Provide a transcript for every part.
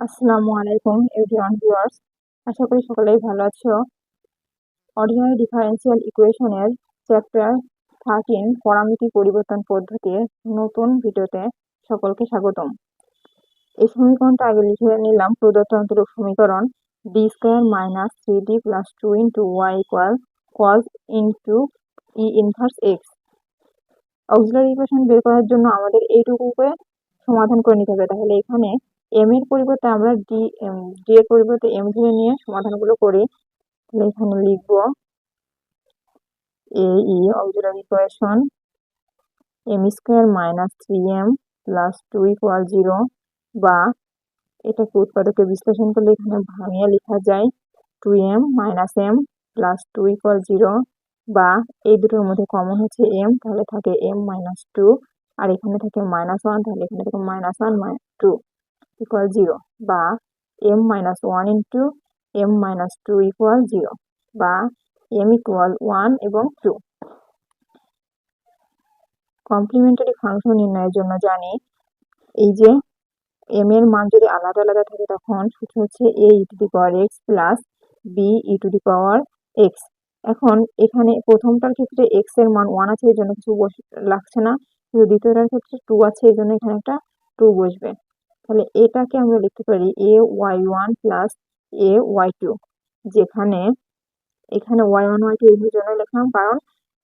আসসালামু আলাইকুম everyone viewers. আশা করি সকলেই ভালো আছো। অর্ডিনারি ডিফারেনশিয়াল ইকুয়েশনের চ্যাপ্টার 13 পরামিতি পরিবর্তন পদ্ধতির নতুন ভিডিওতে সকলকে স্বাগতম। এই সমীকরণটা আগে লিখে নিলাম। প্রদত্ত অন্তরূপ সমীকরণ D square minus 3d plus 2 into y equal cos into e inverse x. Auxiliary equation বের করার জন্য আমাদের এইটুকুকে সমাধান করে নিতে হবে। তাহলে এখানে এম এর পরিবর্তে আমরা ডি এর পরিবর্তে এম ধরে নিয়ে সমাধানগুলো করি। তাহলে এখানে লিখবো এ ই auxiliary equation M square minus 3m plus 2 equal 0, বা এটাকে উৎপাদকে বিশ্লেষণ করলে এখানে ভাঙিয়ে লেখা যায় 2m minus m plus 2 equal 0, বা এই দুটোর মধ্যে কমন হচ্ছে m, তাহলে থাকে m মাইনাস 2, আর এখানে থাকে মাইনাস 1, তাহলে এখানে থাকে মাইনাস 1 মাইনাস 2 ইকুয়াল 0, বা m minus 1 into m minus 2 equal 0, বা m ইকুয়াল 1 এবং 2। কমপ্লিমেন্টারি ফাংশন নির্ণয়ের জন্য জানি এই যে m এর মান যদি আলাদা আলাদা থাকে তখন সূত্র হচ্ছে a e to the power x plus b e to the power x। এখন এখানে প্রথমটার ক্ষেত্রে x এর মান 1 আছে, এই জন্য কিছু লাগছে না, কিন্তু দ্বিতীয়টার ক্ষেত্রে 2 আছে, এই জন্য এখানে একটা 2 বসবে। তাহলে এটাকে আমরা লিখতে পারি a y1 plus a y2, যেখানে এখানে y1 y2 এর জন্য লিখলাম কারণ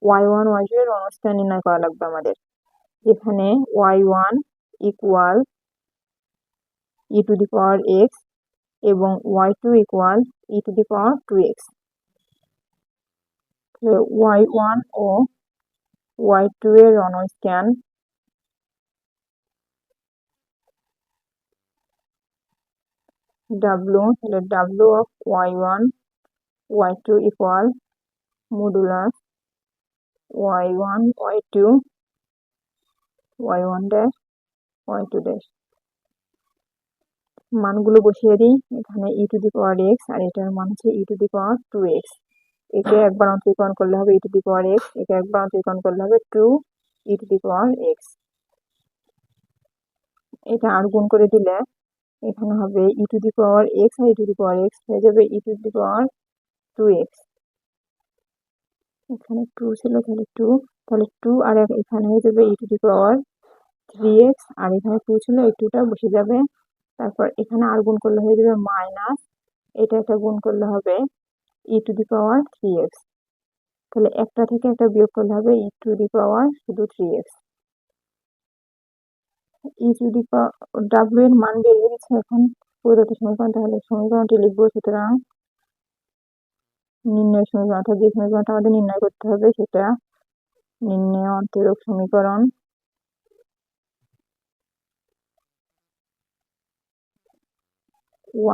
y1 y2 এর অনুস্থান নির্ণয় করা লাগবে আমাদের। যেখানে y1 equal e to the power x এবং y2 equal e to the power 2x। y1 ও y2 এর রণস্থান w, তাহলে w of y1 y2 equal modulus y1 y2 y1 dash y2 dash. মানগুলো বসিয়ে দিই। এখানে e to the power x আর এটার মান হচ্ছে e to the power 2x। একে একবার অন্তরীকরণ করলে হবে e to the power x, একে একবার অন্তরীকরণ করলে হবে 2 e to the power x। এটা আর গুণ করে দিলে এখানে হবে e to the power x আর e to the power x হয়ে যাবে e to the power 2x। এখানে 2 ছিল, তাহলে 2, তাহলে 2 আর এখানে হয়ে যাবে e to the power 3x, আর এখানে 2 ছিল, এই 2টা বসে যাবে। তারপর এখানে আর গুণ করলে হয়ে যাবে মাইনাস, এটা একটা গুণ করলে হবে e to the power 3x। তাহলে একটা থেকে একটা বিয়োগ করলে হবে e টু দি পাওয়ার শুধু 3x। e to the power w এর মান বের হয়ে গেছে এখন প্রদত্ত সমীকরণ। তাহলে সমীকরণটি লিখবো। সুতরাং নির্ণয় সমীকরণ, অর্থাৎ যে সমীকরণটা আমাদের নির্ণয় করতে হবে সেটা নির্ণয় অন্তরক সমীকরণ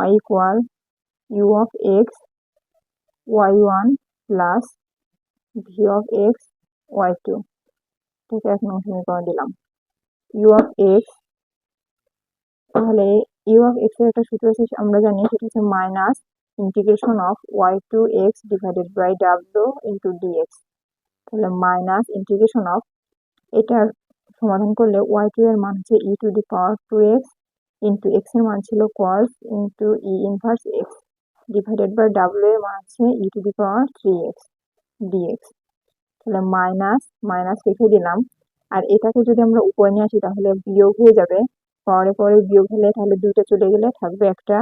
y equal u of x y1 plus v of x y2, ঠিক এক নম্বর সমীকরণ দিলাম। u অফ x, তাহলে u অফ x এর একটা সূত্র আছে আমরা জানি, সেটা হচ্ছে minus integration of y to x divided by w into dx। তাহলে মাইনাস ইন্টিগ্রেশন অফ, এটার সমাধান করলে y2 এর মান হচ্ছে e to the power 2x into x এর মান ছিল cos into e inverse x divided by w এর মান হচ্ছে e to the power 3x dx। তাহলে মাইনাস মাইনাস লিখে দিলাম। আর এটাকে যদি আমরা উপরে নিয়ে আসি তাহলে বিয়োগ হয়ে যাবে, পরে পরে বিয়োগ হলে তাহলে দুইটা চলে গেলে থাকবে একটা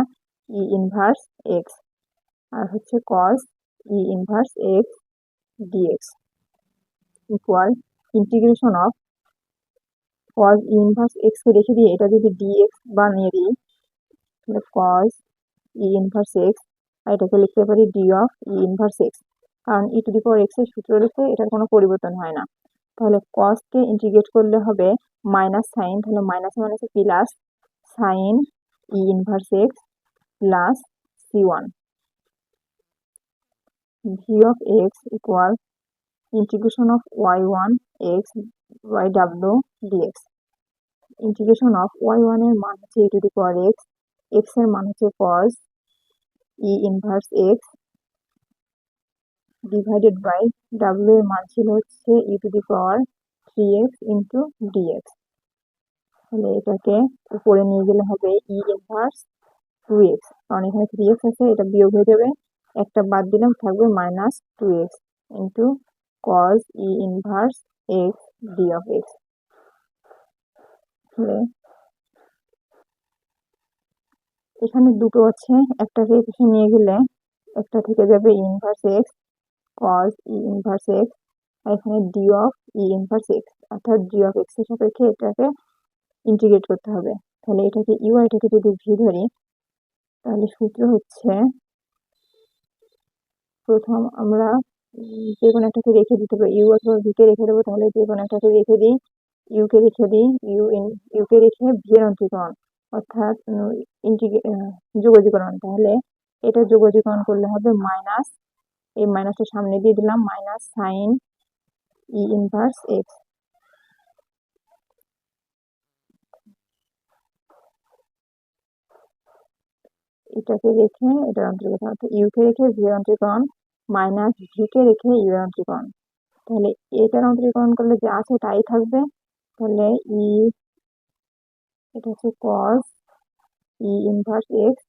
e ইনভার্স x, আর হচ্ছে cos e inverse x dx equal integration of cos e inverse x কে রেখে দিয়ে এটা যদি dx বানিয়ে দিই তাহলে cos e ইনভার্স x, আর এটাকে লিখতে পারি d of e inverse x, কারণ e to the power x এর সূত্র লিখতে এটার কোনো পরিবর্তন হয় না। তাহলে cos কে ইন্টিগ্রেট করলে হবে মাইনাস সাইন, তাহলে মাইনাস মানে হচ্ছে plus sine e inverse x plus c1 v of x equal integration of y1 x by w dx। Integration of y1 এর মান হচ্ছে e to the power x, x এর মান হচ্ছে cos e inverse x divided by w এর মান ছিল হচ্ছে e to the power 3x into dx। তাহলে এটাকে উপরে নিয়ে গেলে হবে e ইনভার্স 2x, কারণ এখানে 3x আছে, এটা বিয়োগ হয়ে যাবে, একটা বাদ দিলাম, থাকবে minus 2x into cos e inverse x d of x। এখানে দুটো আছে, একটাকে এখানে নিয়ে গেলে একটা থেকে যাবে inverse x cos e inverse x, আর এখানে d of e inverse x, অর্থাৎ d অফ x এর সাপেক্ষে এটাকে ইন্টিগ্রেট করতে হবে। তাহলে এটাকে ইউ আর এটাকে যদি ভি ধরি, তাহলে সূত্র হচ্ছে, প্রথম আমরা যে কোনো একটাকে রেখে দিতে পারি, ইউ অথবা ভি কে রেখে দেবো, তাহলে যে কোনো একটাকে রেখে দিই, ইউ কে রেখে দিই, ইউ কে রেখে ভি এর অন্তরীকরণ, অর্থাৎ যোগজীকরণ। তাহলে এটা যোগজীকরণ করলে হবে মাইনাস, এই মাইনাসটা সামনে দিয়ে দিলাম, minus sine e inverse x. এটাকে রেখে এটার অন্তর্গত, অর্থাৎ ইউ কে রেখে ভি এর অন্তরীকরণ মাইনাস ভি কে রেখে ইউ এর অন্তরীকরণ। তাহলে এটার অন্তরীকরণ করলে যা আছে তাই থাকবে। তাহলে ই, এটা হচ্ছে cos ই ইনভার্স এক্স,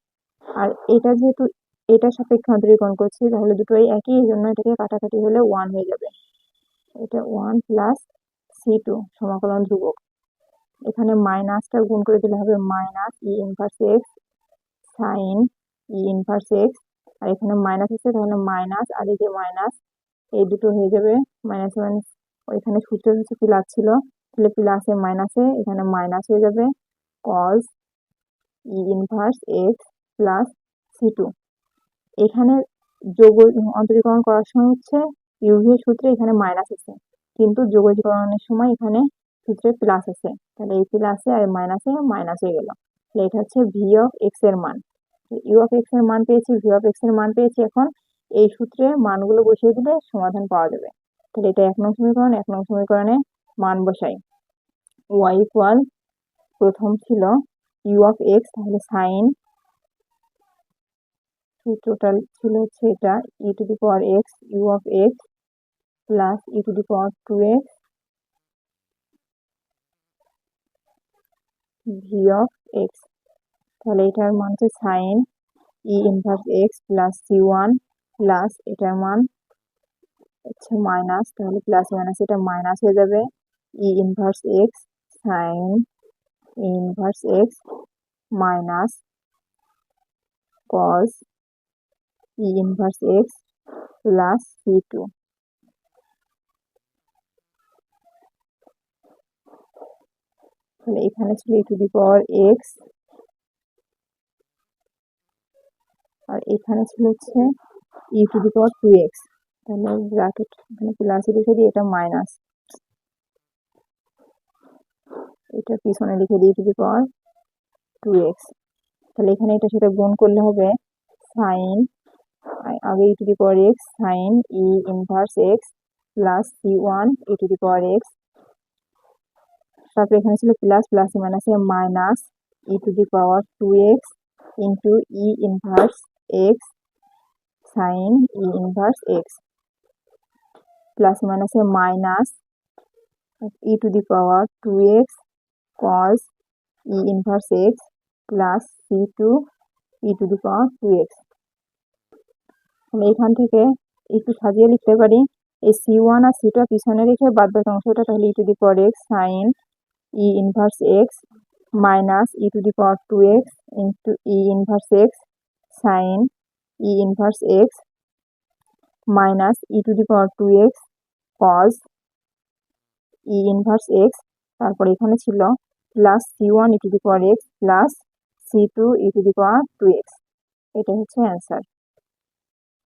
আর এটা যেহেতু এটার সাপেক্ষে অন্তরীকরণ করছি, তাহলে দুটোই একই, এই জন্য এটাকে কাটাকাটি হলে 1 হয়ে যাবে। এটা 1 প্লাস c2 সমাকলন ধ্রুবক, এখানে মাইনাসটা গুণ করে দিলে হবে minus e inverse x sine e inverse x, আর এখানে মাইনাস আছে, তাহলে মাইনাস আর এই যে মাইনাস, এই দুটো হয়ে যাবে মাইনাস মাইনাস, ওইখানে সূত্র হচ্ছে প্লাস ছিল, তাহলে প্লাসে মাইনাসে এখানে মাইনাস হয়ে যাবে cos e inverse x plus c2। এখানে যোগ অন্তরীকরণ করার সময় হচ্ছে ইউভি এর সূত্রে এখানে মাইনাস আছে, কিন্তু যোগজীকরণের সময় এখানে সূত্রে প্লাস আছে, তাহলে এই প্লাসে আর মাইনাসে মাইনাস হয়ে গেল। তাহলে এটা হচ্ছে ভি অফ এক্স এর মান, ইউ অফ এক্স এর মান পেয়েছি, ভি অফ এক্স এর মান পেয়েছি। এখন এই সূত্রে মানগুলো বসিয়ে দিলে সমাধান পাওয়া যাবে। তাহলে এটা 1 নং সমীকরণ, 1 নং সমীকরণে মান বসাই। ওয়াই ইকুয়াল, প্রথম ছিল ইউ অফ এক্স, তাহলে সাইন, টোটাল ছিল হচ্ছে এটা e to the power x U of x plus e to the power 2x V of x. তাহলে এটার মান হচ্ছে sine e inverse x plus c1 plus এটার মান হচ্ছে মাইনাস, তাহলে প্লাস মাইনাস এটা মাইনাস হয়ে যাবে, e inverse x sine e inverse x minus cos e inverse x plus c2। তাহলে এখানে ছিল ই টু দি পাওয়ার এক্স, আর এখানে ছিল হচ্ছে ই টু দি পাওয়ার 2x, তাহলে ব্র্যাকেট এখানে প্লাস লিখে দিই, এটা মাইনাস, এটা পিছনে লিখে দিই ই টু দি পাওয়ার 2x। তাহলে এখানে এটা সেটা গুণ করলে হবে সাইন, আগে e to the power x sine e inverse x plus c1 e to the power x, তারপরে এখানে ছিল প্লাস, প্লাসে মাইনাসে minus e to the power 2x into e inverse x sine e inverse x, plus মাইনাসে minus e to the power 2x cos e inverse x plus c2 e to the power 2x। আমি এখান থেকে একটু সাজিয়ে লিখতে পারি, এই c1 আর c2 পিছনে রেখে বাদ বাকি অংশটা, তাহলে e to the power x sine e inverse x minus e to the power 2x into e inverse x sine e inverse x minus e to the power 2x cos e inverse x, তারপর এখানে ছিল plus c1 e to the power x plus c2 e to the power 2x। এটা হচ্ছে answer.